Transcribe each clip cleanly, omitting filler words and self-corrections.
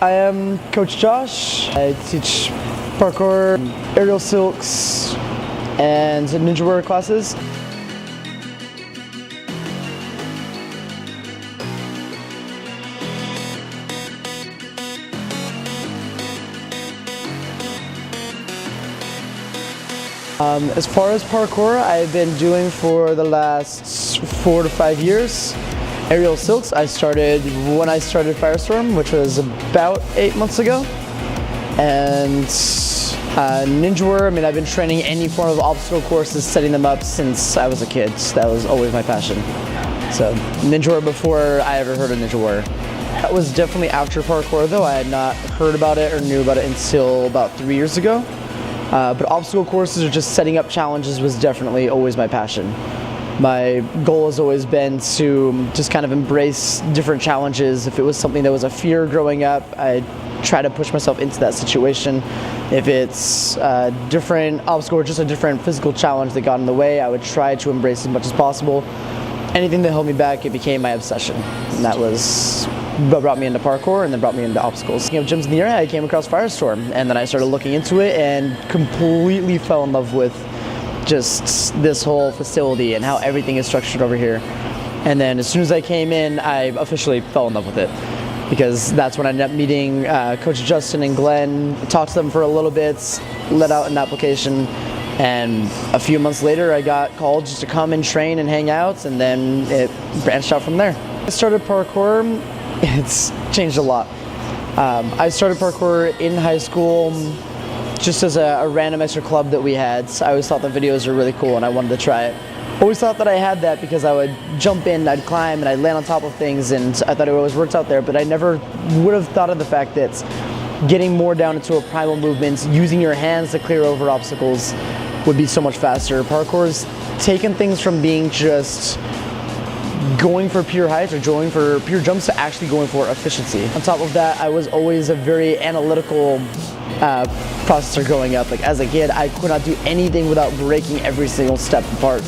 I am Coach Josh. I teach parkour, aerial silks, and ninja warrior classes. As far as parkour, I've been doing for the last 4 to 5 years. Aerial silks, I started when I started Firestorm, which was about 8 months ago. And ninja warrior, I mean, I've been training any form of obstacle courses, setting them up since I was a kid. That was always my passion. So ninja warrior before I ever heard of ninja warrior. That was definitely after parkour though. I had not heard about it or knew about it until about 3 years ago. But obstacle courses or just setting up challenges was definitely always my passion. My goal has always been to just kind of embrace different challenges. If it was something that was a fear growing up, I'd try to push myself into that situation. If it's a different obstacle or just a different physical challenge that got in the way, I would try to embrace as much as possible. Anything that held me back, it became my obsession. And that was what brought me into parkour and then brought me into obstacles. Speaking of gyms in the area, I came across Firestorm, and then I started looking into it and completely fell in love with just this whole facility and how everything is structured over here. And then as soon as I came in, I officially fell in love with it, because that's when I ended up meeting Coach Justin and Glenn, talked to them for a little bit, let out an application, and a few months later I got called just to come and train and hang out, and then it branched out from there. I started parkour. It's changed a lot. I started parkour in high school just as a random extra club that we had. I always thought the videos were really cool and I wanted to try it. Always thought that I had that because I would jump in, I'd climb, and I'd land on top of things, and I thought it always worked out there, but I never would have thought of the fact that getting more down into a primal movement, using your hands to clear over obstacles would be so much faster. Parkour's taken things from being just going for pure heights or going for pure jumps to actually going for efficiency. On top of that, I was always a very analytical processor growing up. Like as a kid, I could not do anything without breaking every single step apart.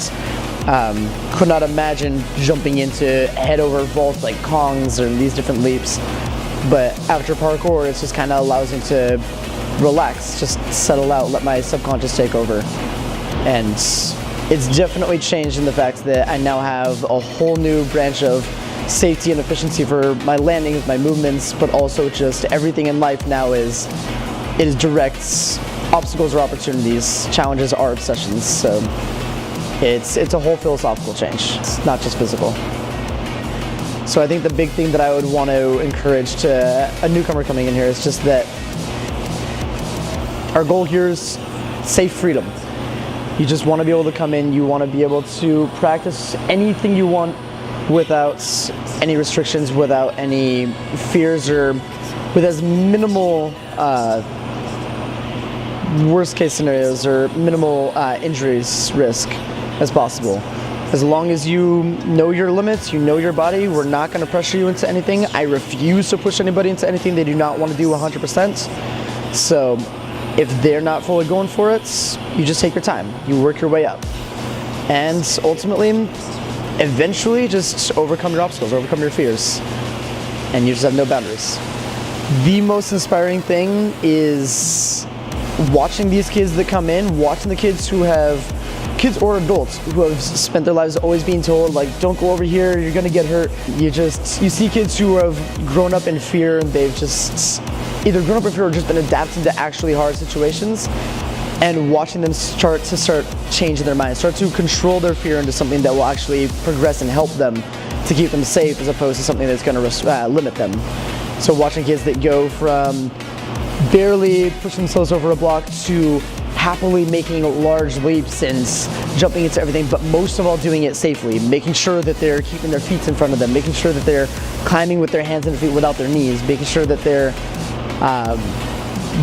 Could not imagine jumping into head over vaults like Kongs or these different leaps. But after parkour, it just kind of allows me to relax, just settle out, let my subconscious take over. And it's definitely changed in the fact that I now have a whole new branch of safety and efficiency for my landings, my movements, but also just everything in life now is direct obstacles or opportunities, challenges are obsessions. So it's a whole philosophical change. It's not just physical. So I think the big thing that I would want to encourage to a newcomer coming in here is just that our goal here is safe freedom. You just want to be able to come in, you want to be able to practice anything you want without any restrictions, without any fears, or with as minimal worst case scenarios or minimal injuries risk as possible. As long as you know your limits, you know your body, we're not going to pressure you into anything. I refuse to push anybody into anything they do not want to do 100%. So if they're not fully going for it, you just take your time. You work your way up. And ultimately, eventually, just overcome your obstacles, overcome your fears. And you just have no boundaries. The most inspiring thing is watching these kids that come in, watching the kids who have, kids or adults who have spent their lives always being told, like, don't go over here, you're gonna get hurt. You see kids who have grown up in fear, and they've just either grown up in fear or just been adapted to actually hard situations, and watching them start changing their minds, start to control their fear into something that will actually progress and help them to keep them safe, as opposed to something that's going to limit them. So watching kids that go from barely pushing themselves over a block to happily making large leaps and jumping into everything, but most of all doing it safely, making sure that they're keeping their feet in front of them, making sure that they're climbing with their hands and feet without their knees, making sure that they're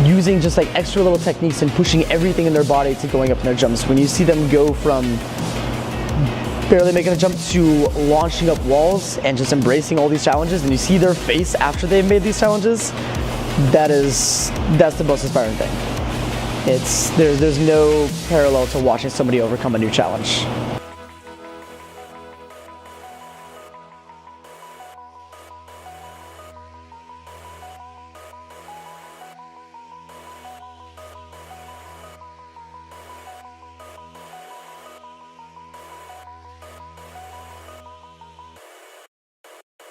using just like extra little techniques and pushing everything in their body to going up in their jumps. When you see them go from barely making a jump to launching up walls and just embracing all these challenges, and you see their face after they've made these challenges, that's the most inspiring thing. There's no parallel to watching somebody overcome a new challenge.